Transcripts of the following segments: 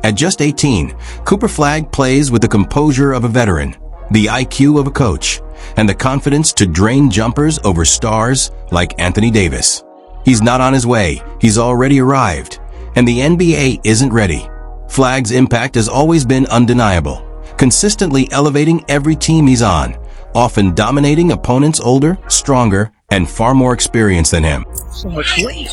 At just 18, Cooper Flagg plays with the composure of a veteran, the IQ of a coach, and the confidence to drain jumpers over stars like Anthony Davis. He's not on his way, he's already arrived, and the NBA isn't ready. Flagg's impact has always been undeniable, consistently elevating every team he's on, often dominating opponents older, stronger, and far more experienced than him. So much weight.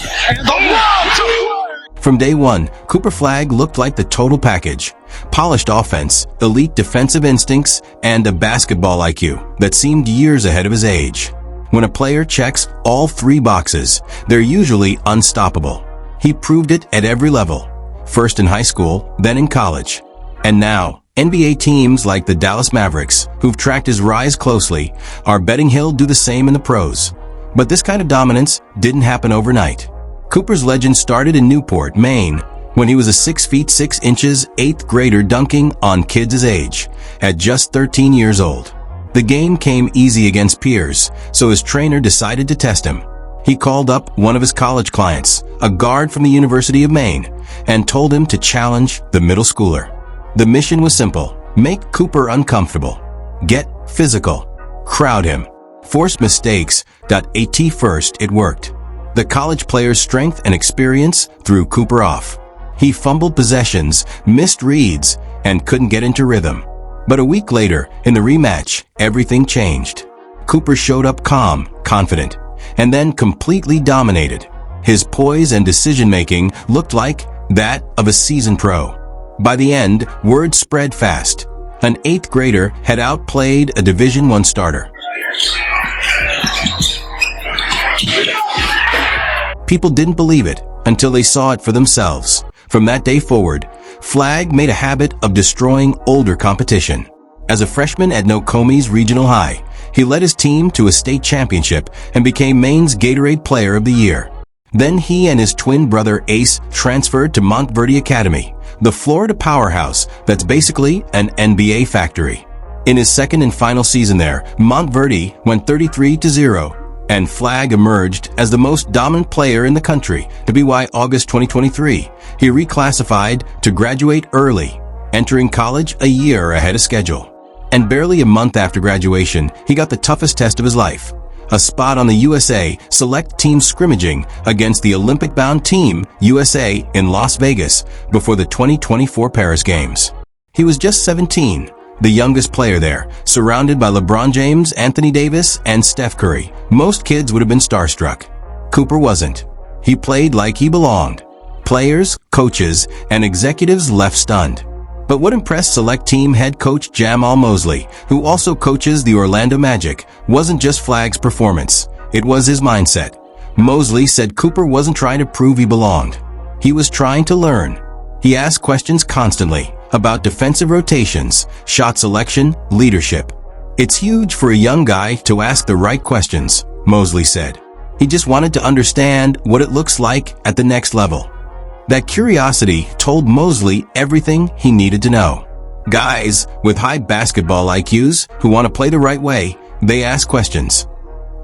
From day one, Cooper Flagg looked like the total package. Polished offense, elite defensive instincts, and a basketball IQ that seemed years ahead of his age. When a player checks all three boxes, they're usually unstoppable. He proved it at every level, first in high school, then in college. And now, NBA teams like the Dallas Mavericks, who've tracked his rise closely, are betting he'll do the same in the pros. But this kind of dominance didn't happen overnight. Cooper's legend started in Newport, Maine, when he was a 6 feet 6 inches 8th grader dunking on kids his age, at just 13 years old. The game came easy against peers, so his trainer decided to test him. He called up one of his college clients, a guard from the University of Maine, and told him to challenge the middle schooler. The mission was simple: make Cooper uncomfortable, get physical, crowd him, force mistakes. At first, it worked. The college player's strength and experience threw Cooper off. He fumbled possessions, missed reads, and couldn't get into rhythm. But a week later, in the rematch, everything changed. Cooper showed up calm, confident, and then completely dominated. His poise and decision-making looked like that of a seasoned pro. By the end, word spread fast. An 8th grader had outplayed a Division I starter. People didn't believe it until they saw it for themselves. From that day forward, Flagg made a habit of destroying older competition. As a freshman at Nokomis Regional High, he led his team to a state championship and became Maine's Gatorade Player of the Year. Then he and his twin brother Ace transferred to Montverde Academy, the Florida powerhouse that's basically an NBA factory. In his second and final season there, Montverde went 33-0, and Flagg emerged as the most dominant player in the country. To be why August 2023, he reclassified to graduate early, entering college a year ahead of schedule. And barely a month after graduation, he got the toughest test of his life: a spot on the USA select team scrimmaging against the Olympic-bound Team USA in Las Vegas before the 2024 Paris Games. He was just 17, the youngest player there, surrounded by LeBron James, Anthony Davis, and Steph Curry. Most kids would have been starstruck. Cooper wasn't. He played like he belonged. Players, coaches, and executives left stunned. But what impressed select team head coach Jamal Mosley, who also coaches the Orlando Magic, wasn't just Flagg's performance. It was his mindset. Mosley said Cooper wasn't trying to prove he belonged. He was trying to learn. He asked questions constantly about defensive rotations, shot selection, leadership. It's huge for a young guy to ask the right questions, Mosley said. He just wanted to understand what it looks like at the next level. That curiosity told Mosley everything he needed to know. Guys with high basketball IQs who want to play the right way, they ask questions.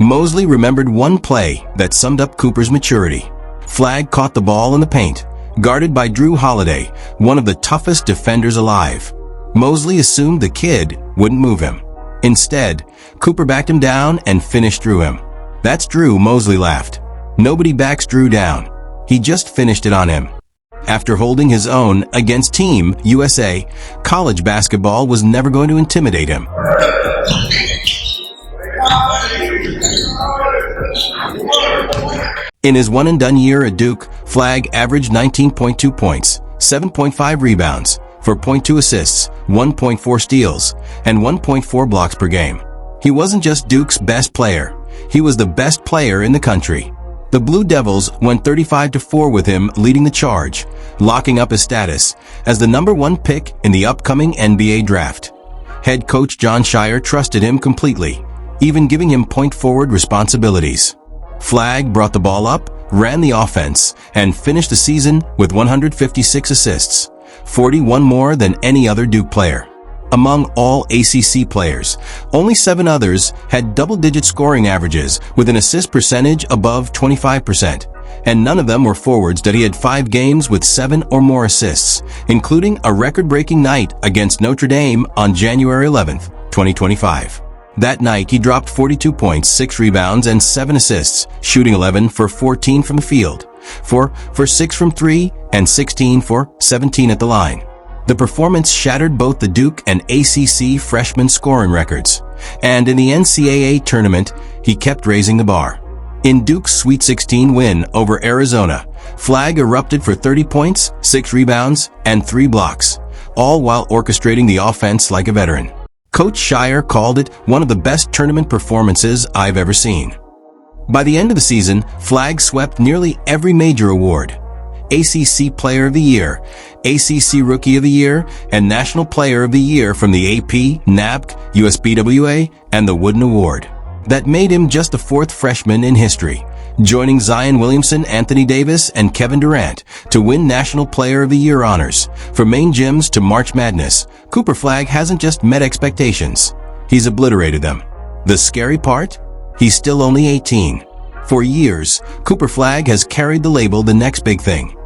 Mosley remembered one play that summed up Cooper's maturity. Flagg caught the ball in the paint, guarded by Drew Holiday, one of the toughest defenders alive. Mosley assumed the kid wouldn't move him. Instead, Cooper backed him down and finished through him. "That's Drew," Mosley laughed. "Nobody backs Drew down. He just finished it on him." After holding his own against Team USA, college basketball was never going to intimidate him. In his one-and-done year at Duke, Flagg averaged 19.2 points, 7.5 rebounds, 4.2 assists, 1.4 steals, and 1.4 blocks per game. He wasn't just Duke's best player. He was the best player in the country. The Blue Devils went 35-4 with him leading the charge, locking up his status as the #1 pick in the upcoming NBA draft. Head coach John Shire trusted him completely, even giving him point-forward responsibilities. Flagg brought the ball up, ran the offense, and finished the season with 156 assists, 41 more than any other Duke player. Among all ACC players, only 7 others had double-digit scoring averages with an assist percentage above 25%, and none of them were forwards that he had 5 games with 7 or more assists, including a record-breaking night against Notre Dame on January 11th, 2025. That night, he dropped 42 points, 6 rebounds, and 7 assists, shooting 11 for 14 from the field, 4 for 6 from 3, and 16 for 17 at the line. The performance shattered both the Duke and ACC freshman scoring records, and in the NCAA tournament, he kept raising the bar. In Duke's Sweet 16 win over Arizona, Flagg erupted for 30 points, 6 rebounds, and 3 blocks, all while orchestrating the offense like a veteran. Coach Shire called it one of the best tournament performances I've ever seen. By the end of the season, Flagg swept nearly every major award: ACC Player of the Year, ACC Rookie of the Year, and National Player of the Year from the AP, NABC, USBWA, and the Wooden Award. That made him just the 4th freshman in history, joining Zion Williamson, Anthony Davis, and Kevin Durant to win National Player of the Year honors. From main gyms to March Madness, Cooper Flagg hasn't just met expectations, he's obliterated them. The scary part? He's still only 18. For years, Cooper Flagg has carried the label the next big thing.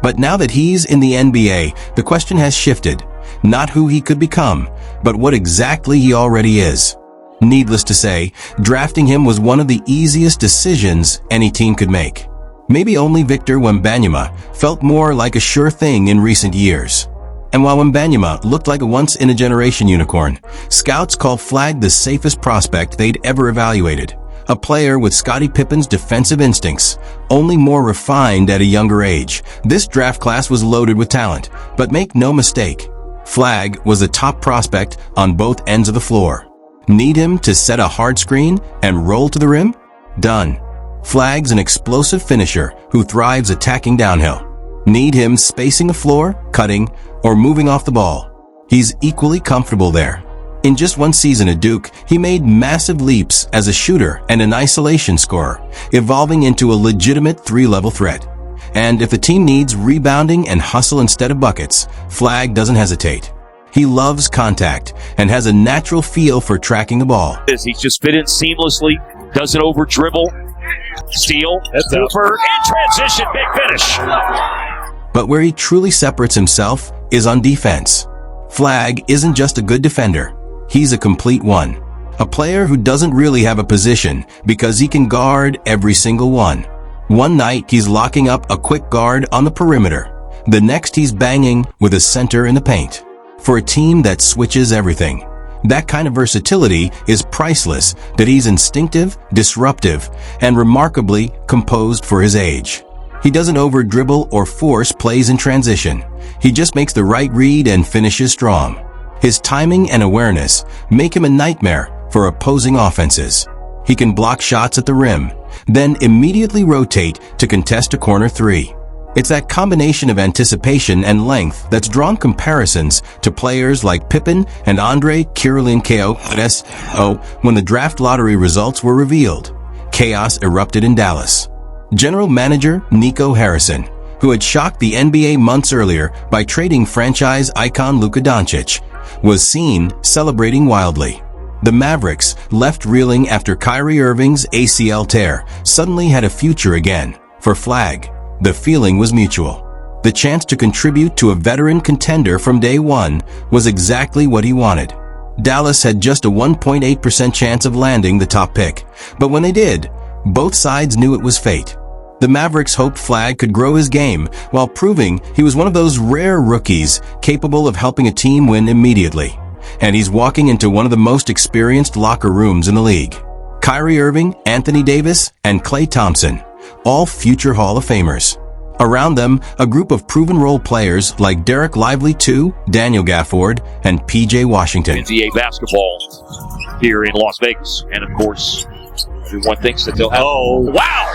But now that he's in the NBA, the question has shifted. Not who he could become, but what exactly he already is. Needless to say, drafting him was one of the easiest decisions any team could make. Maybe only Victor Wembanyama felt more like a sure thing in recent years. And while Wembanyama looked like a once-in-a-generation unicorn, scouts called Flagg the safest prospect they'd ever evaluated. A player with Scottie Pippen's defensive instincts, only more refined at a younger age. This draft class was loaded with talent, but make no mistake, Flagg was a top prospect on both ends of the floor. Need him to set a hard screen and roll to the rim? Done. Flagg's an explosive finisher who thrives attacking downhill. Need him spacing the floor, cutting, or moving off the ball? He's equally comfortable there. In just one season at Duke, he made massive leaps as a shooter and an isolation scorer, evolving into a legitimate 3-level threat. And if the team needs rebounding and hustle instead of buckets, Flagg doesn't hesitate. He loves contact and has a natural feel for tracking the ball. He's just fit in seamlessly, doesn't over dribble, steal, Cooper, in transition, big finish. But where he truly separates himself is on defense. Flagg isn't just a good defender. He's a complete one. A player who doesn't really have a position because he can guard every single one. One night he's locking up a quick guard on the perimeter. The next he's banging with a center in the paint. For a team that switches everything, that kind of versatility is priceless. That he's instinctive, disruptive, and remarkably composed for his age. He doesn't over-dribble or force plays in transition. He just makes the right read and finishes strong. His timing and awareness make him a nightmare for opposing offenses. He can block shots at the rim, then immediately rotate to contest a corner 3. It's that combination of anticipation and length that's drawn comparisons to players like Pippen and Andre Kirilenko. When the draft lottery results were revealed, chaos erupted in Dallas. General manager Nico Harrison, who had shocked the NBA months earlier by trading franchise icon Luka Doncic, was seen celebrating wildly. The Mavericks, left reeling after Kyrie Irving's ACL tear, suddenly had a future again. For Flagg, the feeling was mutual. The chance to contribute to a veteran contender from day one was exactly what he wanted. Dallas had just a 1.8% chance of landing the top pick, but when they did, both sides knew it was fate. The Mavericks hoped Flagg could grow his game while proving he was one of those rare rookies capable of helping a team win immediately. And he's walking into one of the most experienced locker rooms in the league. Kyrie Irving, Anthony Davis, and Klay Thompson, all future Hall of Famers. Around them, a group of proven role players like Derek Lively II, Daniel Gafford, and P.J. Washington. NCAA basketball here in Las Vegas. And of course, everyone thinks that they'll have... Oh, wow!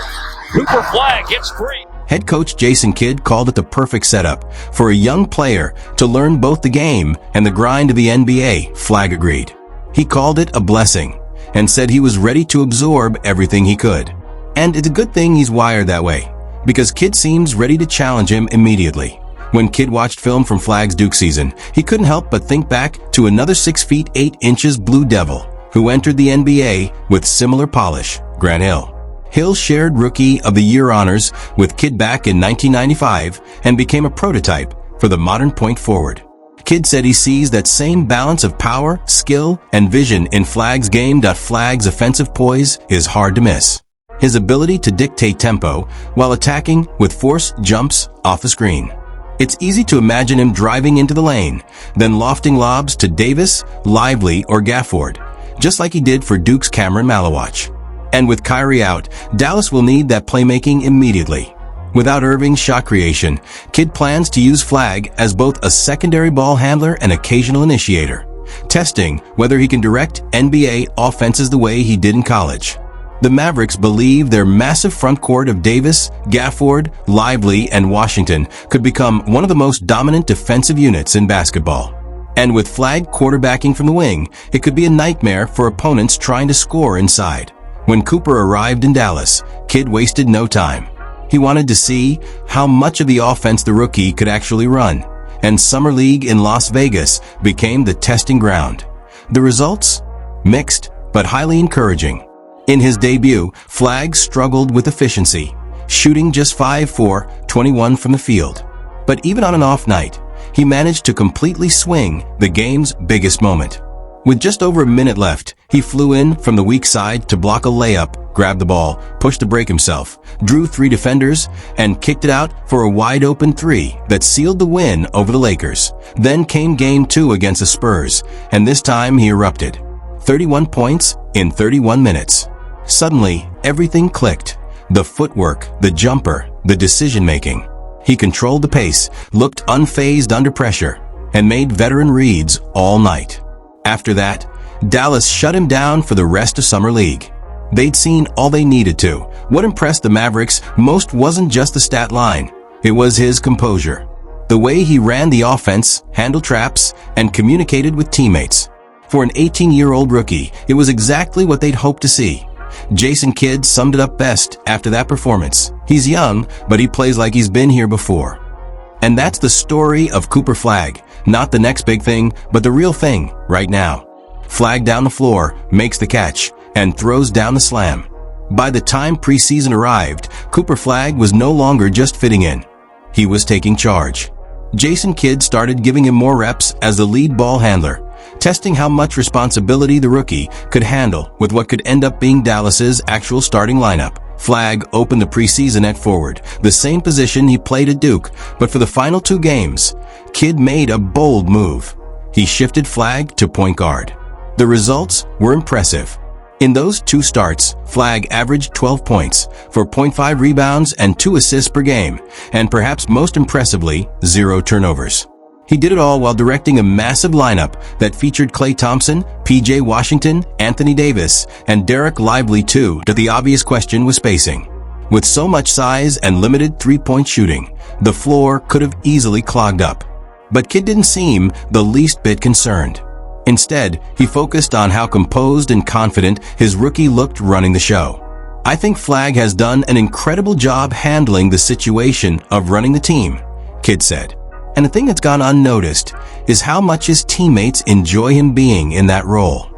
Cooper Flagg gets free. Head coach Jason Kidd called it the perfect setup for a young player to learn both the game and the grind of the NBA. Flagg agreed. He called it a blessing and said he was ready to absorb everything he could. And it's a good thing he's wired that way, because Kidd seems ready to challenge him immediately. When Kidd watched film from Flagg's Duke season, he couldn't help but think back to another 6 feet 8 inches Blue Devil who entered the NBA with similar polish, Grant Hill. Hill shared Rookie of the Year honors with Kidd back in 1995 and became a prototype for the modern point forward. Kidd said he sees that same balance of power, skill, and vision in Flagg's game. Flagg's offensive poise is hard to miss. His ability to dictate tempo while attacking with force jumps off the screen. It's easy to imagine him driving into the lane, then lofting lobs to Davis, Lively, or Gafford, just like he did for Duke's Cameron Malawach. And with Kyrie out, Dallas will need that playmaking immediately. Without Irving's shot creation, Kidd plans to use Flagg as both a secondary ball handler and occasional initiator, testing whether he can direct NBA offenses the way he did in college. The Mavericks believe their massive front court of Davis, Gafford, Lively, and Washington could become one of the most dominant defensive units in basketball. And with Flagg quarterbacking from the wing, it could be a nightmare for opponents trying to score inside. When Cooper arrived in Dallas, Kidd wasted no time. He wanted to see how much of the offense the rookie could actually run, and Summer League in Las Vegas became the testing ground. The results? Mixed, but highly encouraging. In his debut, Flagg struggled with efficiency, shooting just 5 for 21 from the field. But even on an off night, he managed to completely swing the game's biggest moment. With just over a minute left, he flew in from the weak side to block a layup, grabbed the ball, pushed to break himself, drew 3 defenders, and kicked it out for a wide-open 3 that sealed the win over the Lakers. Then came Game 2 against the Spurs, and this time he erupted. 31 points in 31 minutes. Suddenly, everything clicked. The footwork, the jumper, the decision-making. He controlled the pace, looked unfazed under pressure, and made veteran reads all night. After that, Dallas shut him down for the rest of Summer League. They'd seen all they needed to. What impressed the Mavericks most wasn't just the stat line. It was his composure. The way he ran the offense, handled traps, and communicated with teammates. For an 18-year-old rookie, it was exactly what they'd hoped to see. Jason Kidd summed it up best after that performance. He's young, but he plays like he's been here before. And that's the story of Cooper Flagg. Not the next big thing, but the real thing right now. Flagg down the floor, makes the catch, and throws down the slam. By the time preseason arrived, Cooper Flagg was no longer just fitting in. He was taking charge. Jason Kidd started giving him more reps as the lead ball handler, testing how much responsibility the rookie could handle with what could end up being Dallas's actual starting lineup. Flagg opened the preseason at forward, the same position he played at Duke, but for the final 2 games, Kidd made a bold move. He shifted Flagg to point guard. The results were impressive. In those 2 starts, Flagg averaged 12 points, 4.5 rebounds, and 2 assists per game, and perhaps most impressively, 0 turnovers. He did it all while directing a massive lineup that featured Klay Thompson, P.J. Washington, Anthony Davis, and Derek Lively too. The obvious question was spacing. With so much size and limited 3-point shooting, the floor could have easily clogged up. But Kidd didn't seem the least bit concerned. Instead, he focused on how composed and confident his rookie looked running the show. I think Flagg has done an incredible job handling the situation of running the team, Kidd said. And the thing that's gone unnoticed is how much his teammates enjoy him being in that role.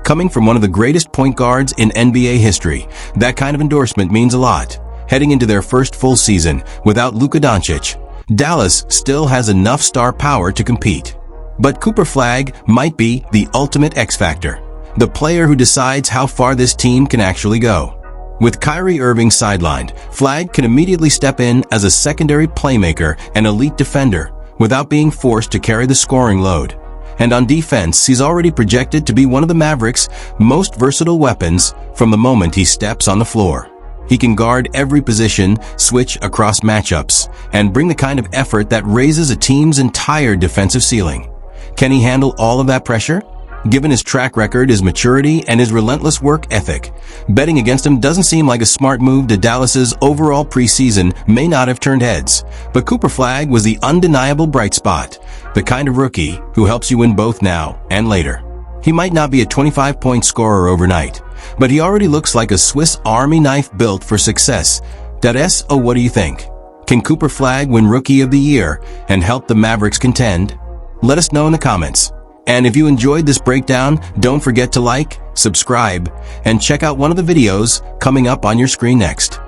Coming from one of the greatest point guards in NBA history, that kind of endorsement means a lot. Heading into their first full season without Luka Doncic, Dallas still has enough star power to compete. But Cooper Flagg might be the ultimate X factor, the player who decides how far this team can actually go. With Kyrie Irving sidelined, Flagg can immediately step in as a secondary playmaker and elite defender without being forced to carry the scoring load. And on defense, he's already projected to be one of the Mavericks' most versatile weapons from the moment he steps on the floor. He can guard every position, switch across matchups, and bring the kind of effort that raises a team's entire defensive ceiling. Can he handle all of that pressure? Given his track record, his maturity, and his relentless work ethic, betting against him doesn't seem like a smart move. To Dallas's overall preseason may not have turned heads, but Cooper Flagg was the undeniable bright spot, the kind of rookie who helps you win both now and later. He might not be a 25-point scorer overnight, but he already looks like a Swiss Army knife built for success. What do you think? Can Cooper Flagg win Rookie of the Year and help the Mavericks contend? Let us know in the comments. And if you enjoyed this breakdown, don't forget to like, subscribe, and check out one of the videos coming up on your screen next.